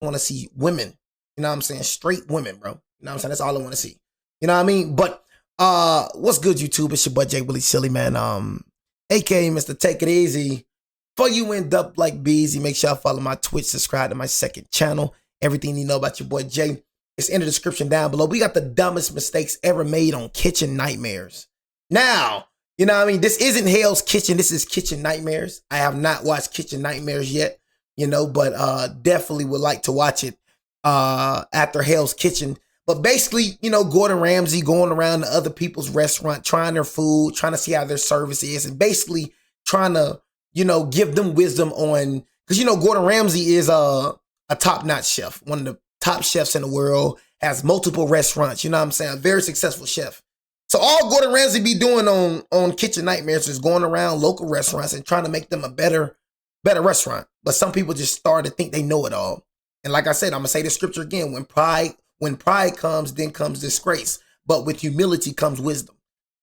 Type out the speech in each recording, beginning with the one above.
I want to see women. You know what I'm saying? Straight women, bro. You know what I'm saying? That's all I want to see. You know what I mean? But what's good, YouTube? It's your boy Jay Willie Silly, man. AKA Mr. Take It Easy. Before you end up like Beezy, make sure you follow my Twitch, subscribe to my second channel. Everything you know about your boy Jay, it's in the description down below. We got the dumbest mistakes ever made on Kitchen Nightmares. Now, you know what I mean? This isn't Hell's Kitchen. This is Kitchen Nightmares. I have not watched Kitchen Nightmares yet, you know, but definitely would like to watch it after Hell's Kitchen. But basically, you know, Gordon Ramsay going around to other people's restaurant, trying their food, trying to see how their service is, and basically trying to, you know, give them wisdom on, because, you know, Gordon Ramsay is a top-notch chef, one of the top chefs in the world, has multiple restaurants, you know what I'm saying? A very successful chef. So all Gordon Ramsay be doing on Kitchen Nightmares is going around local restaurants and trying to make them a better restaurant. But some people just start to think they know it all. And like I said, I'm gonna say the scripture again: when pride comes, then comes disgrace. But with humility comes wisdom.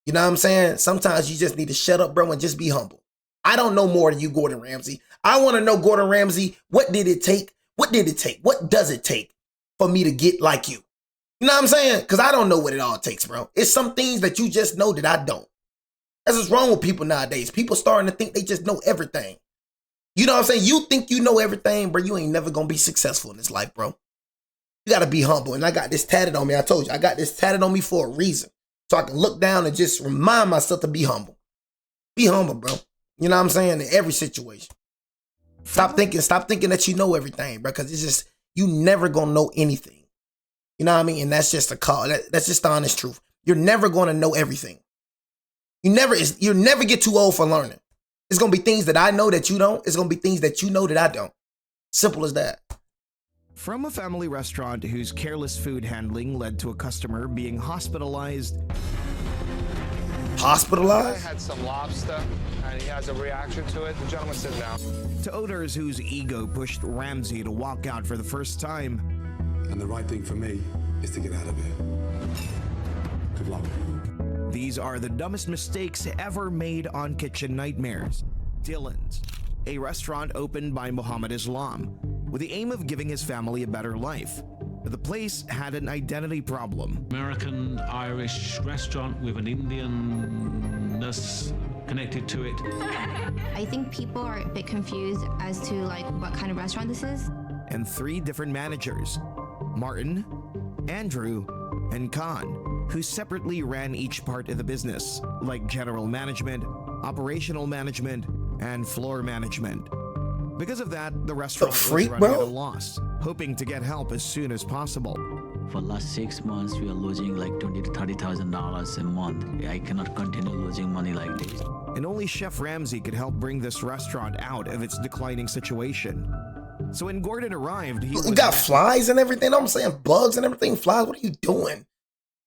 You know what I'm saying? Sometimes you just need to shut up, bro, and just be humble. I don't know more than you, Gordon Ramsay. I want to know, Gordon Ramsay, what did it take? What did it take? What does it take for me to get like you? You know what I'm saying? Because I don't know what it all takes, bro. It's some things that you just know that I don't. That's what's wrong with people nowadays. People starting to think they just know everything. You know what I'm saying? You think you know everything, bro. You ain't never going to be successful in this life, bro. You got to be humble. And I got this tatted on me. I told you, I got this tatted on me for a reason. So I can look down and just remind myself to be humble. Be humble, bro. You know what I'm saying? In every situation. Stop thinking that you know everything, bro. Because it's just, you never going to know anything. You know what I mean? And that's just a call. That's just the honest truth. You're never going to know everything. You never get too old for learning. It's going to be things that I know that you don't. It's going to be things that you know that I don't. Simple as that. From a family restaurant whose careless food handling led to a customer being hospitalized. Hospitalized? I had some lobster and he has a reaction to it. The gentleman sit down. To owners whose ego pushed Ramsay to walk out for the first time. And the right thing for me is to get out of here. Good luck. These are the dumbest mistakes ever made on Kitchen Nightmares. Dylan's, a restaurant opened by Muhammad Islam with the aim of giving his family a better life. But the place had an identity problem. American Irish restaurant with an Indianness connected to it. I think people are a bit confused as to like what kind of restaurant this is. And 3 different managers, Martin, Andrew, and Khan, who separately ran each part of the business, like general management, operational management, and floor management. Because of that, the restaurant was running at a loss, hoping to get help as soon as possible. For the last 6 months, we are losing like $20,000 to $30,000 a month. I cannot continue losing money like this. And only Chef Ramsay could help bring this restaurant out of its declining situation. So when Gordon arrived, he got flies and everything. I'm saying bugs and everything. Flies. What are you doing?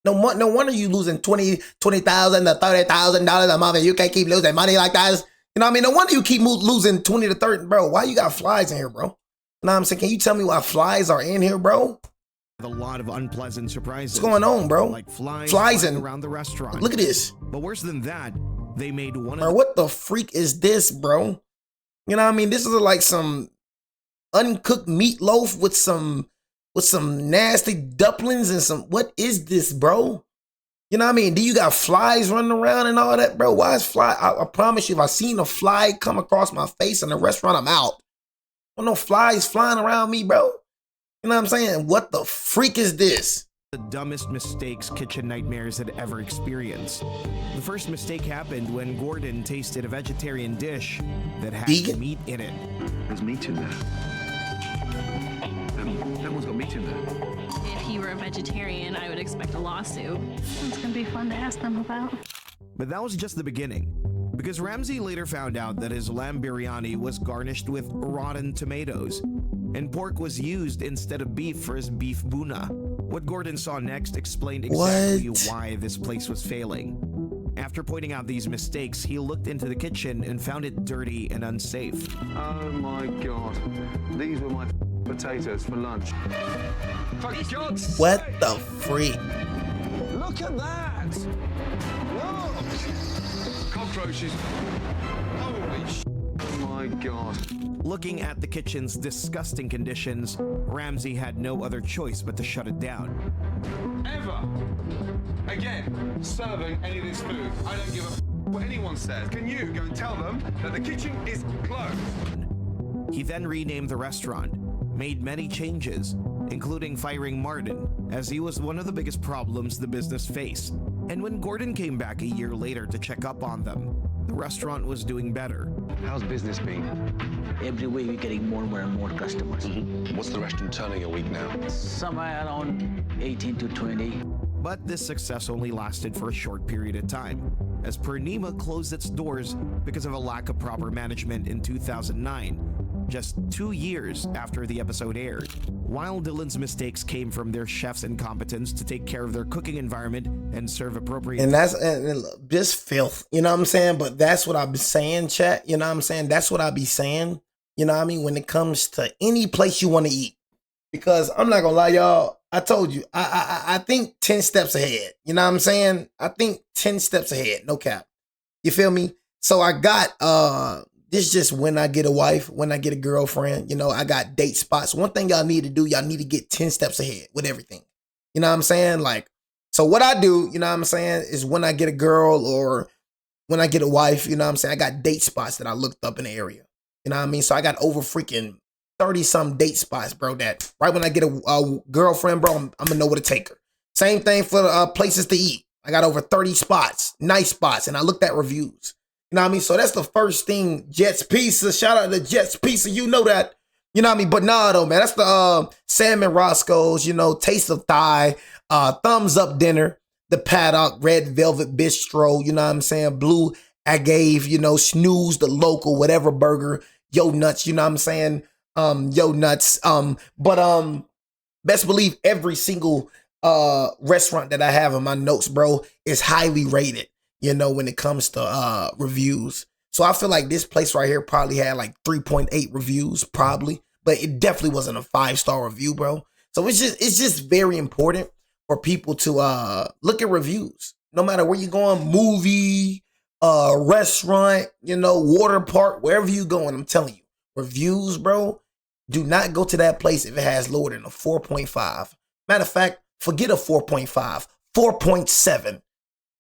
No wonder you losing $20,000 to $30,000 a month, and you can't keep losing money like that. You know what I mean? No wonder you keep losing 20 to 30, bro. Why you got flies in here, bro? You know what I'm saying? Can you tell me why flies are in here, bro? A lot of unpleasant surprises. What's going on, bro? Like flies around the restaurant. Look at this. But worse than that, they made one of what the freak is this, bro? You know what I mean? This is like some uncooked meatloaf with some nasty dumplings and some, what is this, bro? You know what I mean? Do you got flies running around and all that, bro? Why is fly? I promise you, if I seen a fly come across my face in a restaurant, I'm out. There no flies flying around me, bro. You know what I'm saying? What the freak is this? The dumbest mistakes Kitchen Nightmares had ever experienced. The first mistake happened when Gordon tasted a vegetarian dish that had meat in it. There's meat in there. That one's got meat in there. If he were a vegetarian, I would expect a lawsuit. It's gonna be fun to ask them about. But that was just the beginning, because Ramsay later found out that his lamb biryani was garnished with rotten tomatoes, and pork was used instead of beef for his beef buna. What Gordon saw next explained exactly why this place was failing. After pointing out these mistakes, he looked into the kitchen and found it dirty and unsafe. Oh my God, these were my potatoes for lunch. For God's sake! What the freak? Look at that! Look! Cockroaches. Holy sh! Oh my God. Looking at the kitchen's disgusting conditions, Ramsay had no other choice but to shut it down. Ever again serving any of this food. I don't give a what anyone says. Can you go and tell them that the kitchen is closed? He then renamed the restaurant, made many changes, including firing Martin, as he was one of the biggest problems the business faced. And when Gordon came back a year later to check up on them, the restaurant was doing better. How's business been? Every week we're getting more and more customers. What's the restaurant turning a week now? Somewhere around 18 to 20. But this success only lasted for a short period of time, as Purnima closed its doors because of a lack of proper management in 2009, just 2 years after the episode aired. While Dylan's mistakes came from their chef's incompetence to take care of their cooking environment and serve appropriate. And that's just filth, you know what I'm saying? But that's what I be saying, chat. You know what I'm saying? That's what I be saying. You know what I mean? When it comes to any place you want to eat, because I'm not gonna lie, y'all. I told you, I think 10 steps ahead. You know what I'm saying? I think 10 steps ahead. No cap. You feel me? So I got this just when I get a wife, when I get a girlfriend, you know, I got date spots. One thing y'all need to do, y'all need to get 10 steps ahead with everything. You know what I'm saying? Like, so what I do, you know what I'm saying, is when I get a girl or when I get a wife, you know what I'm saying, I got date spots that I looked up in the area. You know what I mean? So I got over freaking 30-some date spots, bro, that right when I get a girlfriend, bro, I'm gonna know where to take her. Same thing for places to eat. I got over 30 spots, nice spots, and I looked at reviews. You know what I mean? So that's the first thing. Jets Pizza. Shout out to Jets Pizza. You know that. You know what I mean? But nah, though, man. That's the Salmon Roscoe's, you know, Taste of Thai, Thumbs Up Dinner, the Paddock, Red Velvet Bistro, you know what I'm saying? Blue Agave, you know, Snooze, the local, whatever burger, Yo Nuts, you know what I'm saying? Yo Nuts. But best believe every single restaurant that I have in my notes, bro, is highly rated. You know, when it comes to reviews. So I feel like this place right here probably had like 3.8 reviews, probably. But it definitely wasn't a 5-star review, bro. So it's just very important for people to look at reviews. No matter where you're going, movie, restaurant, you know, water park, wherever you going, I'm telling you. Reviews, bro, do not go to that place if it has lower than a 4.5. Matter of fact, forget a 4.5, 4.7.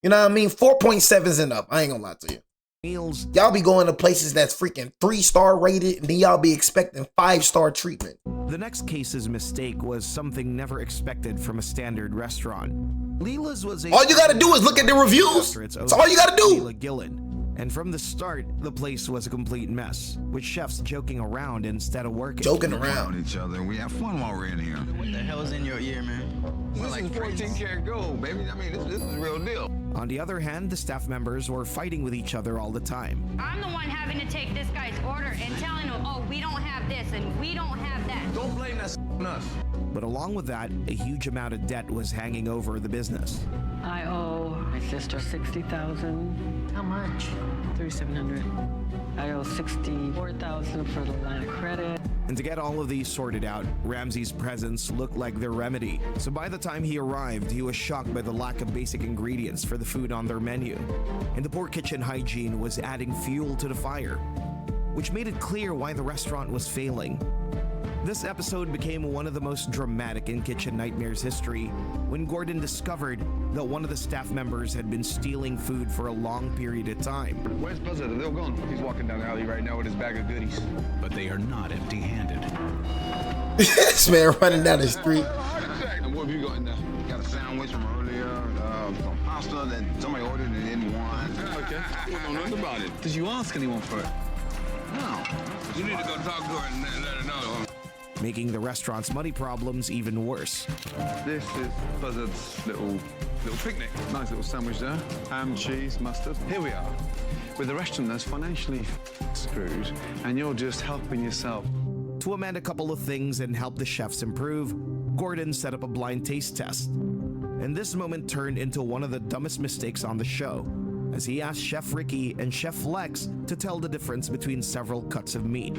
You know what I mean? 4.7's and up. I ain't gonna lie to you. Meals. Y'all be going to places that's freaking 3-star rated, and then y'all be expecting 5-star treatment. The next case's mistake was something never expected from a standard restaurant. Lela's was all you gotta do is look at the reviews. That's all you gotta do. Lela Gillen. And from the start, the place was a complete mess, with chefs joking around instead of working. Joking around. Each other, and we have fun while we're in here. What the hell is in your ear, man? This is 14-karat gold, baby. I mean, this is the real deal. On the other hand, the staff members were fighting with each other all the time. I'm the one having to take this guy's order and telling him, oh, we don't have this and we don't have that. Don't blame that on us. But along with that, a huge amount of debt was hanging over the business. I owe my sister $60,000. How much? $3,700. I owe $64,000 for the line of credit. And to get all of these sorted out, Ramsay's presence looked like their remedy. So by the time he arrived, he was shocked by the lack of basic ingredients for the food on their menu. And the poor kitchen hygiene was adding fuel to the fire, which made it clear why the restaurant was failing. This episode became one of the most dramatic in Kitchen Nightmares history when Gordon discovered that one of the staff members had been stealing food for a long period of time. Where's Buzzard? They're gone. He's walking down the alley right now with his bag of goodies. But they are not empty-handed. This man running down the street. And what have you got in there? Got a sandwich from earlier, some pasta that somebody ordered and didn't want. Okay. We don't know nothing about it. Did you ask anyone for it? No. You need to go talk to her and let her know. Making the restaurant's money problems even worse. This is Buzzard's little picnic. Nice little sandwich there. Ham, cheese, mustard. Here we are, with the restaurant that's financially screwed, and you're just helping yourself. To amend a couple of things and help the chefs improve, Gordon set up a blind taste test. And this moment turned into one of the dumbest mistakes on the show, as he asked Chef Ricky and Chef Lex to tell the difference between several cuts of meat.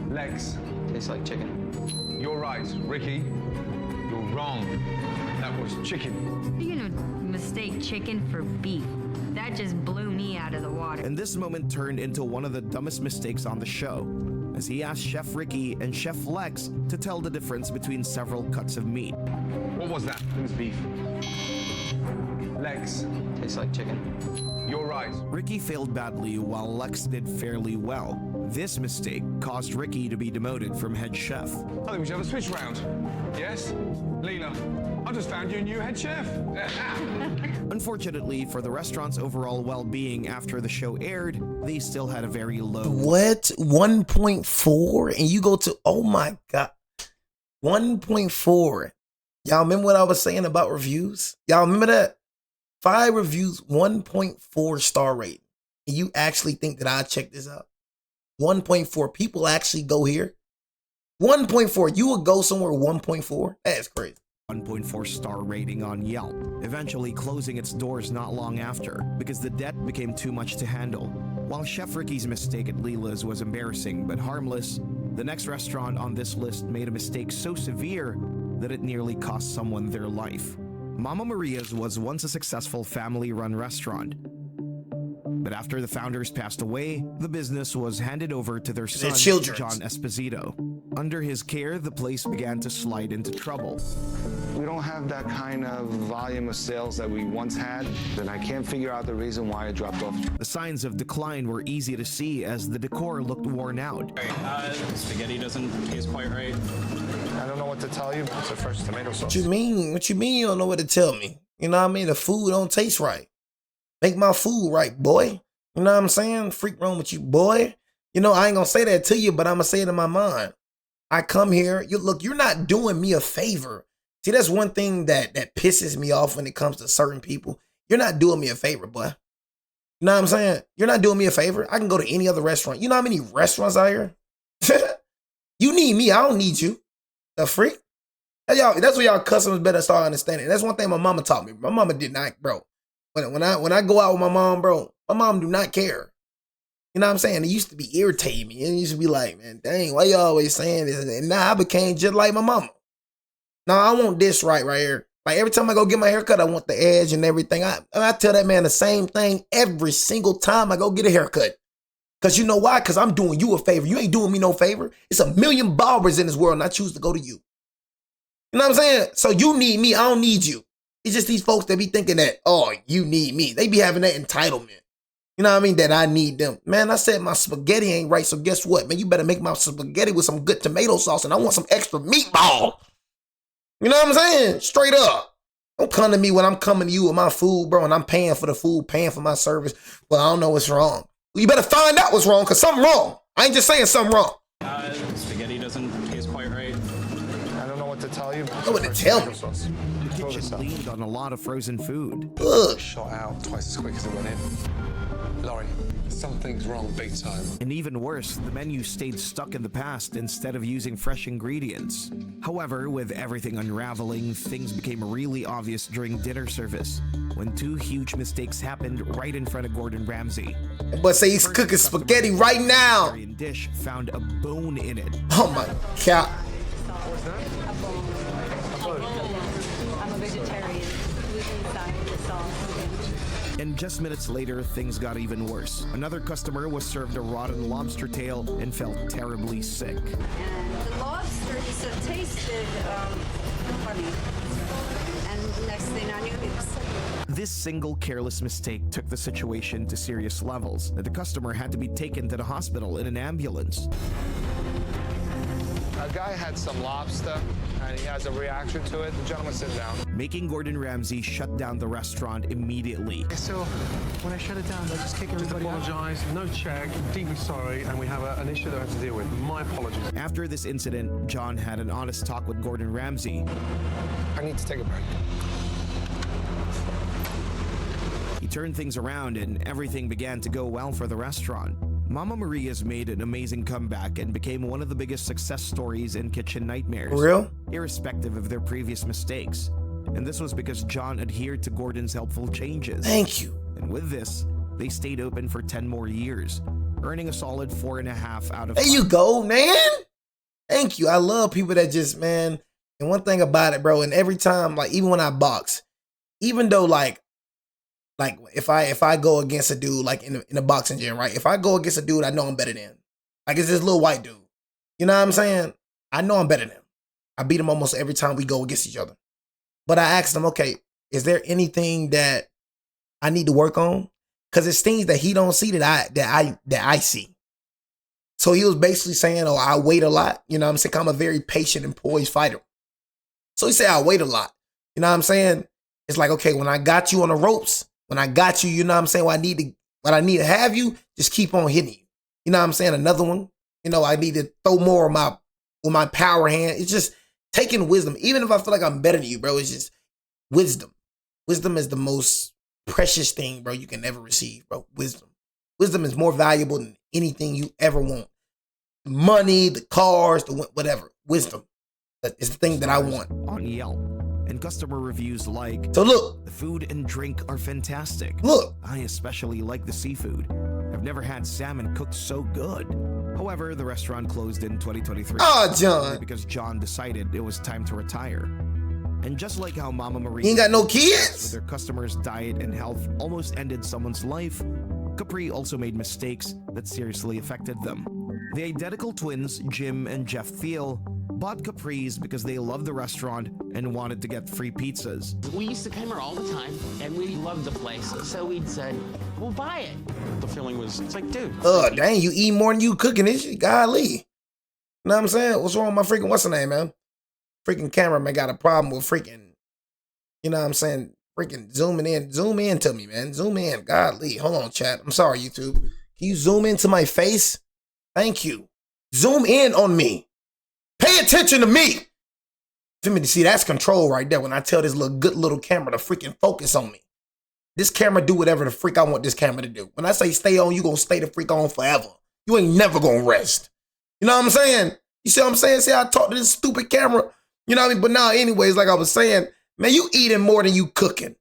Legs. Tastes like chicken. You're right, Ricky. You're wrong. That was chicken. You're gonna mistake chicken for beef. That just blew me out of the water. And this moment turned into one of the dumbest mistakes on the show, as he asked Chef Ricky and Chef Lex to tell the difference between several cuts of meat. What was that? It was beef. Legs. Tastes like chicken. You're right. Ricky failed badly while Lex did fairly well. This mistake caused Ricky to be demoted from head chef. I think we should have a switch round. Yes? Lela, I just found you a new head chef. Unfortunately, for the restaurant's overall well-being after the show aired, they still had a very low... What? 1.4? And you go to... Oh my God. 1.4. Y'all remember what I was saying about reviews? Y'all remember that? 5 reviews, 1.4 star rating. And you actually think that I check this out? 1.4. People actually go here? 1.4. You would go somewhere 1.4? That's crazy. 1.4 star rating on Yelp, eventually closing its doors not long after because the debt became too much to handle. While Chef Ricky's mistake at Lela's was embarrassing but harmless, the next restaurant on this list made a mistake so severe that it nearly cost someone their life. Mama Maria's was once a successful family-run restaurant, but after the founders passed away, the business was handed over to their son, John Esposito. Under his care, the place began to slide into trouble. We don't have that kind of volume of sales that we once had, and I can't figure out the reason why it dropped off. The signs of decline were easy to see as the decor looked worn out. Spaghetti doesn't taste quite right. I don't know what to tell you. It's a fresh tomato sauce. What you mean? What you mean you don't know what to tell me? You know what I mean? The food don't taste right. Make my food right, boy. You know what I'm saying? Freak wrong with you, boy. You know, I ain't gonna say that to you, but I'm gonna say it in my mind. I come here, you're not doing me a favor. See, that's one thing that pisses me off when it comes to certain people. You're not doing me a favor, boy. You know what I'm saying? You're not doing me a favor. I can go to any other restaurant. You know how many restaurants out here? You need me, I don't need you. The freak? That's what y'all customers better start understanding. That's one thing my mama taught me. My mama did not, bro. When I go out with my mom, bro, my mom do not care. You know what I'm saying? It used to be irritating me. It used to be like, man, dang, why you always saying this? And now I became just like my mama. Now I want this right here. Like every time I go get my haircut, I want the edge and everything. I tell that man the same thing every single time I go get a haircut. Because you know why? Because I'm doing you a favor. You ain't doing me no favor. It's a million barbers in this world and I choose to go to you. You know what I'm saying? So you need me. I don't need you. It's just these folks that be thinking that, oh, you need me. They be having that entitlement. You know what I mean? That I need them. Man, I said my spaghetti ain't right, so guess what? Man, you better make my spaghetti with some good tomato sauce, and I want some extra meatball. You know what I'm saying? Straight up. Don't come to me when I'm coming to you with my food, bro, and I'm paying for the food, paying for my service. Well, I don't know what's wrong. Well, you better find out what's wrong, because something wrong. I ain't just saying something wrong. Spaghetti doesn't taste quite right. I don't know what to tell you. I know what to tell me. The kitchen leaned on a lot of frozen food. Ugh. Shot out twice as quick as it went in. Laurie, something's wrong big time. And even worse, the menu stayed stuck in the past instead of using fresh ingredients. However, with everything unraveling, things became really obvious during dinner service when 2 huge mistakes happened right in front of Gordon Ramsay. But say he's cooking spaghetti right now. The dish found a bone in it. Oh my God. I'm a vegetarian. Who's inside the sauce? And just minutes later, things got even worse. Another customer was served a rotten lobster tail and felt terribly sick. And the lobster, he said, tasted funny. And next thing I knew, he was sick. This single careless mistake took the situation to serious levels, that the customer had to be taken to the hospital in an ambulance. A guy had some lobster, and he has a reaction to it. The gentleman, sit down. Making Gordon Ramsay shut down the restaurant immediately. So when I shut it down, I just kick everybody out. Apologise, no check, deeply sorry, and we have an issue that I have to deal with. My apologies. After this incident, John had an honest talk with Gordon Ramsay. I need to take a break. He turned things around and everything began to go well for the restaurant. Mama Maria's made an amazing comeback and became one of the biggest success stories in Kitchen Nightmares. For real? Irrespective of their previous mistakes. And this was because John adhered to Gordon's helpful changes. Thank you. And with this, they stayed open for 10 more years, earning a solid 4.5 out of 5. There you go, man. Thank you. I love people that just, man, And one thing about it, bro, and every time, like even when I box, even though like if I go against a dude like in a boxing gym, right? If I go against a dude I know I'm better than, like it's this little white dude, you know what I'm saying? I know I'm better than him. I beat him almost every time we go against each other. But I asked him, okay, is there anything that I need to work on? Because it's things that he don't see that I see. So he was basically saying, oh, I wait a lot. You know what I'm saying? I'm a very patient and poised fighter. So he said, I wait a lot. You know what I'm saying? It's like, okay, when I got you on the ropes, when I got you, you know what I'm saying? When I need to have you, just keep on hitting you. You know what I'm saying? Another one, you know, I need to throw more with my power hand. It's just taking wisdom. Even if I feel like I'm better than you, bro, it's just wisdom. Wisdom is the most precious thing, bro, you can ever receive, bro. Wisdom. Wisdom is more valuable than anything you ever want. The money, the cars, the whatever. Wisdom. That is the thing that I want. On Yelp, and customer reviews like, so look, the food and drink are fantastic. Look, I especially like the seafood. I've never had salmon cooked so good. However, the restaurant closed in 2023. Oh, John. Because John decided it was time to retire. And just like how Mama Marie, he ain't got no kids. Their customers' diet and health almost ended someone's life, Capri also made mistakes that seriously affected them. The identical twins, Jim and Jeff Thiel, bought Capri's because they loved the restaurant and wanted to get free pizzas. We used to come here all the time, and we loved the place, so we'd said, we'll buy it. The feeling was, it's like, dude. Dang, you eat more than you cooking this shit. Golly. You know what I'm saying? What's wrong with my freaking, what's the name, man? Freaking cameraman got a problem with freaking, you know what I'm saying? Freaking zooming in. Zoom in to me, man. Zoom in. Golly. Hold on, chat. I'm sorry, YouTube. Can you zoom into my face? Thank you. Zoom in on me. Pay attention to me. See, that's control right there when I tell this good little camera to freaking focus on me. This camera do whatever the freak I want this camera to do. When I say stay on, you gonna stay the freak on forever. You ain't never gonna rest. You know what I'm saying? You see what I'm saying? See how I talk to this stupid camera? You know what I mean? But now, anyways, like I was saying, man, you eating more than you cooking.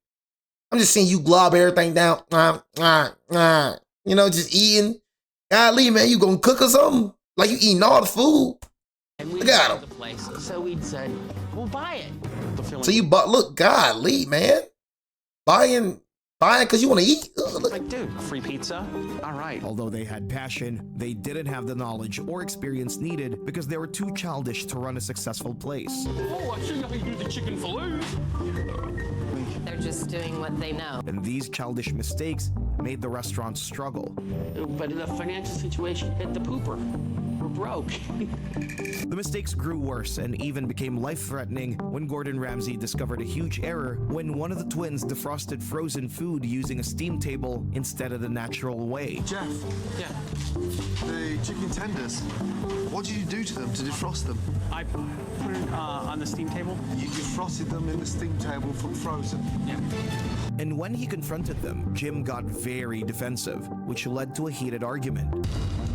I'm just seeing you glob everything down. You know, just eating. Golly, man, you gonna cook or something? Like you eating all the food. And we look at loved the place, so we'd said, we'll buy it. The feeling so you bought, look, golly, man. Buying because you want to eat. Look. Like, dude, free pizza? All right. Although they had passion, they didn't have the knowledge or experience needed because they were too childish to run a successful place. Oh, I should know how you do the chicken fillet. They're just doing what they know. And these childish mistakes made the restaurant struggle. But the financial situation hit the pooper. We're broke. The mistakes grew worse and even became life-threatening when Gordon Ramsay discovered a huge error when one of the twins defrosted frozen food using a steam table instead of the natural way. Jeff. Yeah. The chicken tenders. What did you do to them to defrost them? I put it on the steam table. You defrosted them in the steam table from frozen? Yeah. And when he confronted them, Jim got very defensive, which led to a heated argument.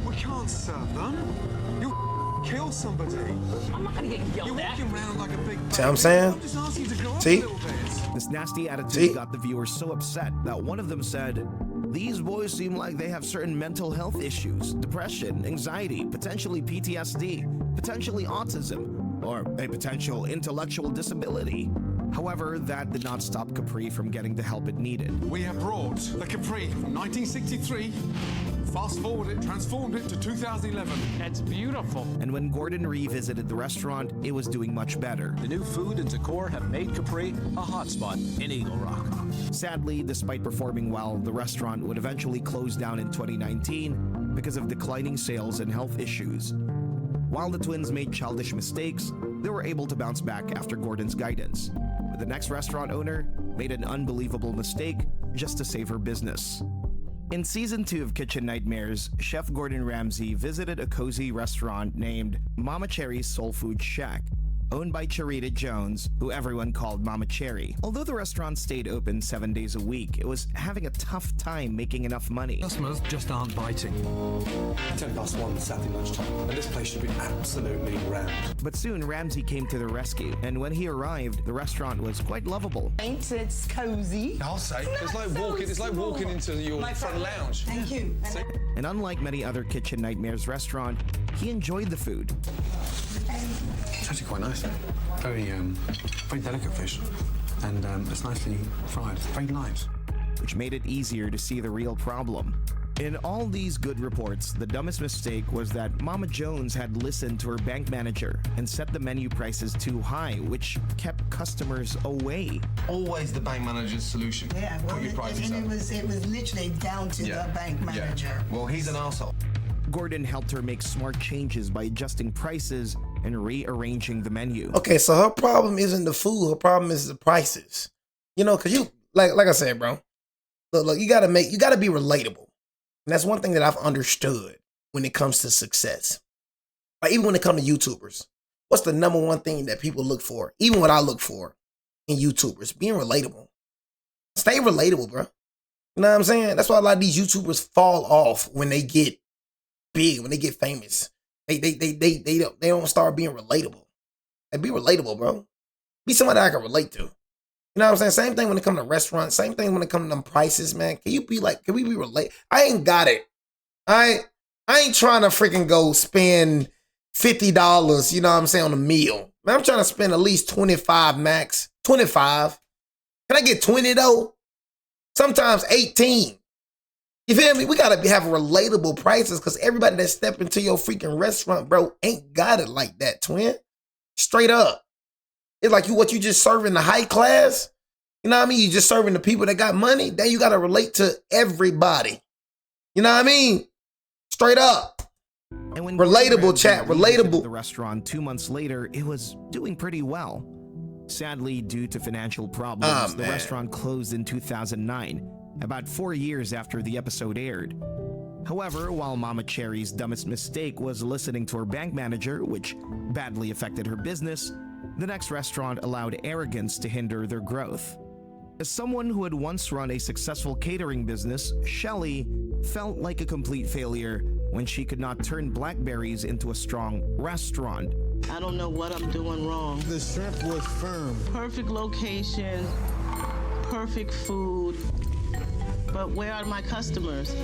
We can't serve them. You'll kill somebody. I'm not gonna get yelled You're at. walking around like a big baby. See what I'm saying? I'm just asking you to grow up See? a little bit. This nasty attitude got the viewers so upset that one of them said, "These boys seem like they have certain mental health issues, depression, anxiety, potentially PTSD, potentially autism, or a potential intellectual disability." However, that did not stop Capri from getting the help it needed. We have brought the Capri from 1963, fast forwarded, transformed it to 2011. That's beautiful. And when Gordon revisited the restaurant, it was doing much better. The new food and decor have made Capri a hotspot in Eagle Rock. Sadly, despite performing well, the restaurant would eventually close down in 2019 because of declining sales and health issues. While the twins made childish mistakes, they were able to bounce back after Gordon's guidance. But the next restaurant owner made an unbelievable mistake just to save her business. In season 2 of Kitchen Nightmares, Chef Gordon Ramsay visited a cozy restaurant named Mama Cherri's Soul Food Shack, owned by Cherri Jones, who everyone called Mama Cherri. Although the restaurant stayed open 7 days a week, it was having a tough time making enough money. Customers just aren't biting. 1:10 Saturday lunchtime, and this place should be absolutely rammed. But soon Ramsay came to the rescue, and when he arrived, the restaurant was quite lovable. It's cozy. I'll say, it's like walking into your front lounge. Thank you. And unlike many other Kitchen Nightmares restaurants, he enjoyed the food. It's actually quite nice, very delicate fish, and it's nicely fried, very light. which made it easier to see the real problem. In all these good reports, the dumbest mistake was that Mama Jones had listened to her bank manager and set the menu prices too high, which kept customers away. Always the bank manager's solution. Yeah, well, Put your prices and up. it was literally down to the bank manager. Well, he's an arsehole. Gordon helped her make smart changes by adjusting prices and rearranging the menu. Okay, so her problem isn't the food. Her problem is the prices. You know, because you, like I said, bro, look, you got to be relatable. And that's one thing that I've understood when it comes to success. Like, even when it comes to YouTubers, what's the number one thing that people look for? Even what I look for in YouTubers, being relatable. Stay relatable, bro. You know what I'm saying? That's why a lot of these YouTubers fall off when they get big, when they get famous. They don't start being relatable. Like, be relatable, bro. Be somebody I can relate to. You know what I'm saying? Same thing when it comes to restaurants. Same thing when it comes to them prices, man. Can we be related? I ain't got it. I ain't trying to freaking go spend $50, you know what I'm saying, on a meal. Man, I'm trying to spend at least 25 max. 25. Can I get 20 though? Sometimes 18. You feel me? We gotta have relatable prices because everybody that step into your freaking restaurant, bro, ain't got it like that, twin. Straight up. It's like what you just serving the high class. You know what I mean? You just serving the people that got money. Then you got to relate to everybody. You know what I mean? Straight up. And when relatable, chat, relatable. The restaurant 2 months later, it was doing pretty well. Sadly, due to financial problems, the restaurant closed in 2009, about 4 years after the episode aired. However, while Mama Cherri's dumbest mistake was listening to her bank manager, which badly affected her business, the next restaurant allowed arrogance to hinder their growth. As someone who had once run a successful catering business, Shelly felt like a complete failure when she could not turn Blackberries into a strong restaurant. I don't know what I'm doing wrong. The shrimp was firm. Perfect location, perfect food, but where are my customers?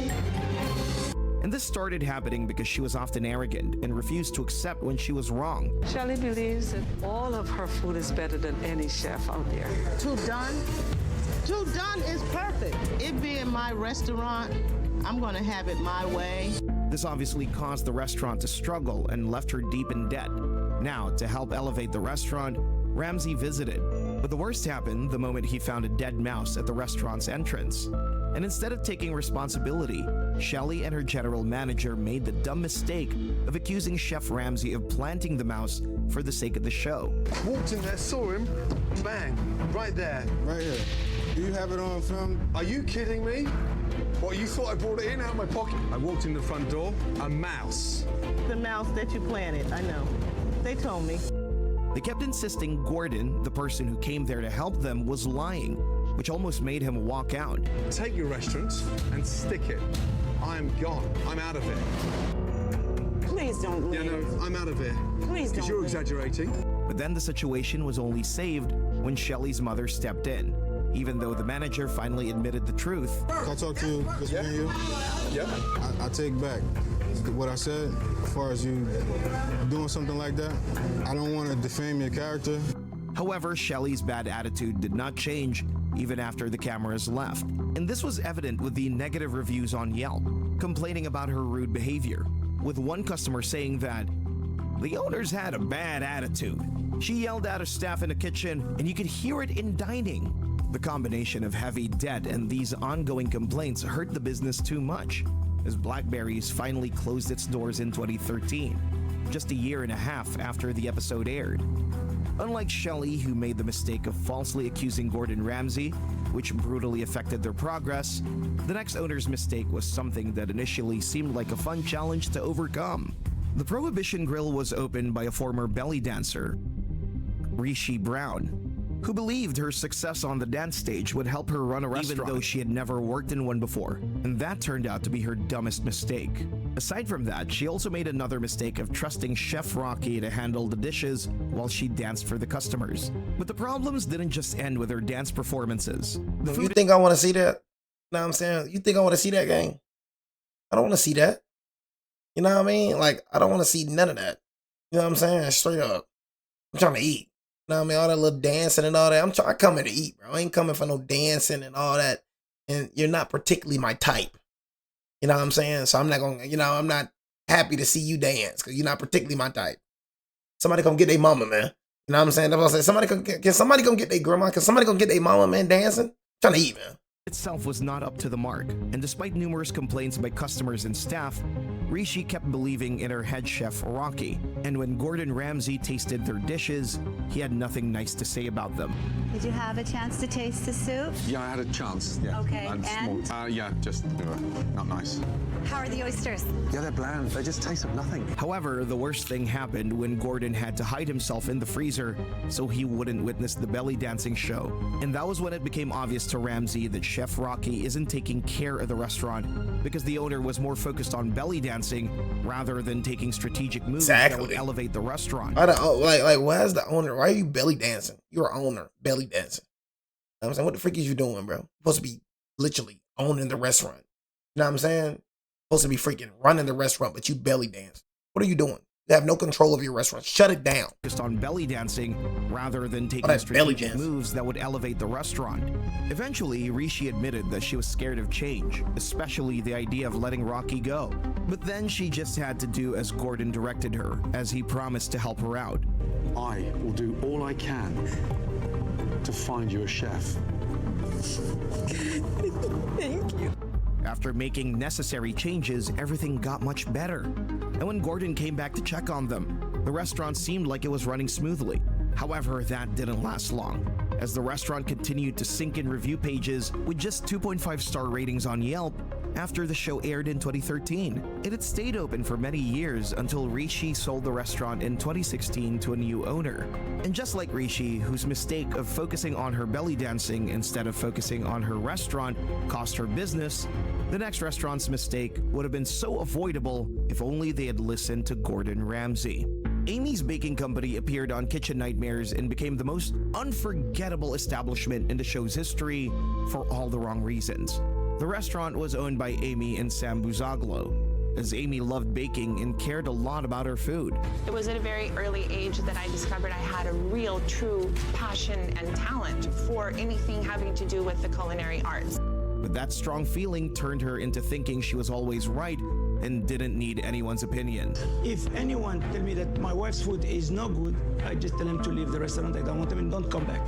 And this started happening because she was often arrogant and refused to accept when she was wrong. Shelly believes that all of her food is better than any chef out there. Too done? Too done is perfect. It being my restaurant, I'm gonna have it my way. This obviously caused the restaurant to struggle and left her deep in debt. Now, to help elevate the restaurant, Ramsay visited. But the worst happened the moment he found a dead mouse at the restaurant's entrance. And instead of taking responsibility, Shelly and her general manager made the dumb mistake of accusing Chef Ramsay of planting the mouse for the sake of the show. Walked in there, saw him, bang, right there. Right here. Do you have it on film? Are you kidding me? What, you thought I brought it in out of my pocket? I walked in the front door, a mouse. The mouse that you planted, I know. They told me. They kept insisting Gordon, the person who came there to help them, was lying, which almost made him walk out. Take your restaurant and stick it. I'm gone. I'm out of here. Please don't leave. Yeah, no, I'm out of here. Please don't Because you're leave. exaggerating. But then the situation was only saved when Shelly's mother stepped in, even though the manager finally admitted the truth. Can I talk to you? Yeah. I take back what I said as far as you doing something like that. I don't want to defame your character. However, Shelly's bad attitude did not change even after the cameras left. And this was evident with the negative reviews on Yelp, complaining about her rude behavior, with one customer saying that the owners had a bad attitude. She yelled at her staff in the kitchen, and you could hear it in dining. The combination of heavy debt and these ongoing complaints hurt the business too much, as Blackberries finally closed its doors in 2013, just a year and a half after the episode aired. Unlike Shelly, who made the mistake of falsely accusing Gordon Ramsay, which brutally affected their progress, the next owner's mistake was something that initially seemed like a fun challenge to overcome. The Prohibition Grille was opened by a former belly dancer, Rishi Brown, who believed her success on the dance stage would help her run a restaurant, even though she had never worked in one before. And that turned out to be her dumbest mistake. Aside from that, she also made another mistake of trusting Chef Rocky to handle the dishes while she danced for the customers. But the problems didn't just end with her dance performances. You think I want to see that? You know what I'm saying? You think I want to see that, gang? I don't want to see that. You know what I mean? Like, I don't want to see none of that. You know what I'm saying? Straight up. I'm trying to eat. You know what I mean? All that little dancing and all that. I coming to eat, bro. I ain't coming for no dancing and all that. And you're not particularly my type. You know what I'm saying? So I'm not going to, I'm not happy to see you dance because you're not particularly my type. Somebody come get their mama, man. You know what I'm saying? That's what I said. Can somebody come get their grandma? Can somebody come get their mama, man, dancing? I'm trying to eat, man. Itself was not up to the mark, and despite numerous complaints by customers and staff, Rishi kept believing in her head chef Rocky, and when Gordon Ramsay tasted their dishes, he had nothing nice to say about them. Did you have a chance to taste the soup? Yeah, I had a chance. Yeah. Okay, and? Yeah, just not nice. How are the oysters? Yeah, they're bland. They just taste of nothing. However, the worst thing happened when Gordon had to hide himself in the freezer so he wouldn't witness the belly dancing show. And that was when it became obvious to Ramsay that Chef Rocky isn't taking care of the restaurant because the owner was more focused on belly dancing rather than taking strategic moves that would elevate the restaurant. Why is the owner? Why are you belly dancing? You're an owner, belly dancing. You know what I'm saying? What the freak is you doing, bro? You're supposed to be literally owning the restaurant. You know what I'm saying? Supposed to be freaking running the restaurant, but you belly dance. What are you doing? You have no control of your restaurant. Shut it down. Just on belly dancing rather than taking strategic moves that would elevate the restaurant. Eventually, Rishi admitted that she was scared of change, especially the idea of letting Rocky go. But then she just had to do as Gordon directed her, as he promised to help her out. I will do all I can to find you a chef. Thank you. After making necessary changes, everything got much better. And when Gordon came back to check on them, the restaurant seemed like it was running smoothly. However, that didn't last long, as the restaurant continued to sink in review pages with just 2.5-star ratings on Yelp after the show aired in 2013. It had stayed open for many years until Rishi sold the restaurant in 2016 to a new owner. And just like Rishi, whose mistake of focusing on her belly dancing instead of focusing on her restaurant cost her business, the next restaurant's mistake would have been so avoidable if only they had listened to Gordon Ramsay. Amy's Baking Company appeared on Kitchen Nightmares and became the most unforgettable establishment in the show's history for all the wrong reasons. The restaurant was owned by Amy and Sam Buzaglo, as Amy loved baking and cared a lot about her food. It was at a very early age that I discovered I had a real, true passion and talent for anything having to do with the culinary arts. But that strong feeling turned her into thinking she was always right and didn't need anyone's opinion. If anyone tell me that my wife's food is no good, I just tell him to leave the restaurant. I don't want him and don't come back.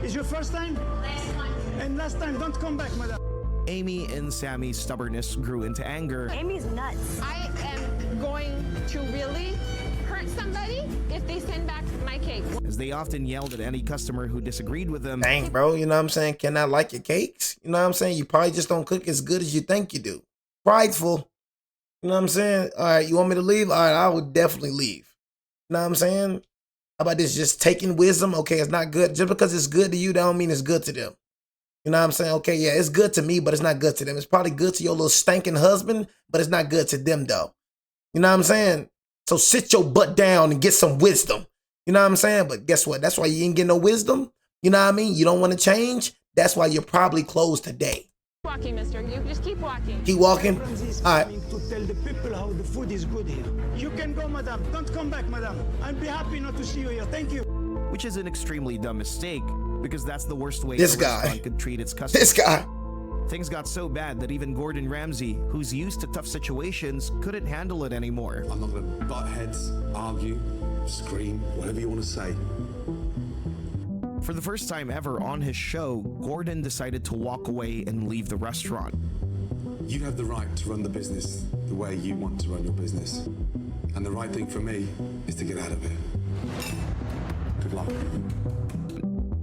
Is your first time? Last time. And last time, don't come back, madam. Amy and Sammy's stubbornness grew into anger. Amy's nuts. I am going to really hurt somebody if they send back my cake. As they often yelled at any customer who disagreed with them. Dang, bro, you know what I'm saying? Can I like your cakes? You know what I'm saying? You probably just don't cook as good as you think you do. Prideful. You know what I'm saying? All right, you want me to leave? All right, I would definitely leave. You know what I'm saying? How about this? Just taking wisdom? Okay, it's not good. Just because it's good to you, that don't mean it's good to them. You know what I'm saying? Okay, yeah, it's good to me, but it's not good to them. It's probably good to your little stinking husband, but it's not good to them, though. You know what I'm saying? So sit your butt down and get some wisdom. You know what I'm saying? But guess what? That's why you ain't getting no wisdom. You know what I mean? You don't want to change. That's why you're probably closed today. Walking, mister. You just keep walking. Keep walking? All right. To tell the people how the food is good here. You can go, madam. Don't come back, madam. I'll be happy not to see you here. Thank you. Which is an extremely dumb mistake, because that's the worst way this a guy restaurant could treat its customers. This guy. Things got so bad that even Gordon Ramsay, who's used to tough situations, couldn't handle it anymore. I'm not going to butt heads, argue, scream, whatever you want to say. For the first time ever on his show, Gordon decided to walk away and leave the restaurant. You have the right to run the business the way you want to run your business. And the right thing for me is to get out of here. Good luck.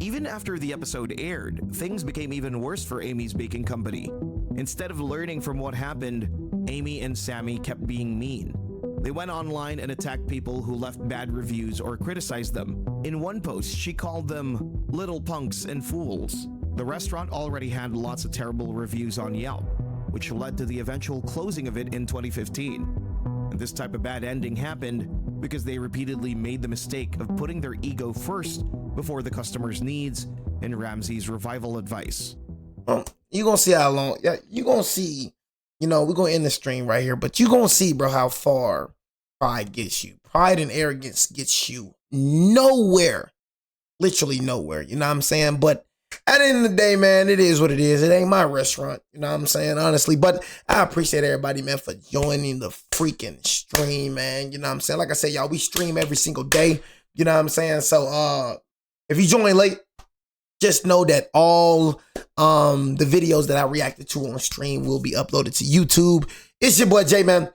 Even after the episode aired, things became even worse for Amy's Baking Company. Instead of learning from what happened, Amy and Sammy kept being mean. They went online and attacked people who left bad reviews or criticized them. In one post, she called them little punks and fools. The restaurant already had lots of terrible reviews on Yelp, which led to the eventual closing of it in 2015. And this type of bad ending happened because they repeatedly made the mistake of putting their ego first before the customer's needs and Ramsay's revival advice. You're going to see how long, you're going to see, you know, we're going to end the stream right here, but you're going to see, bro, how far pride gets you. Pride and arrogance gets you nowhere. Literally nowhere. You know what I'm saying? But at the end of the day, man, it is what it is. It ain't my restaurant. You know what I'm saying? Honestly. But I appreciate everybody, man, for joining the freaking stream, man. You know what I'm saying? Like I said, y'all, we stream every single day. You know what I'm saying? So if you join late, just know that all the videos that I reacted to on stream will be uploaded to YouTube. It's your boy Jay, man.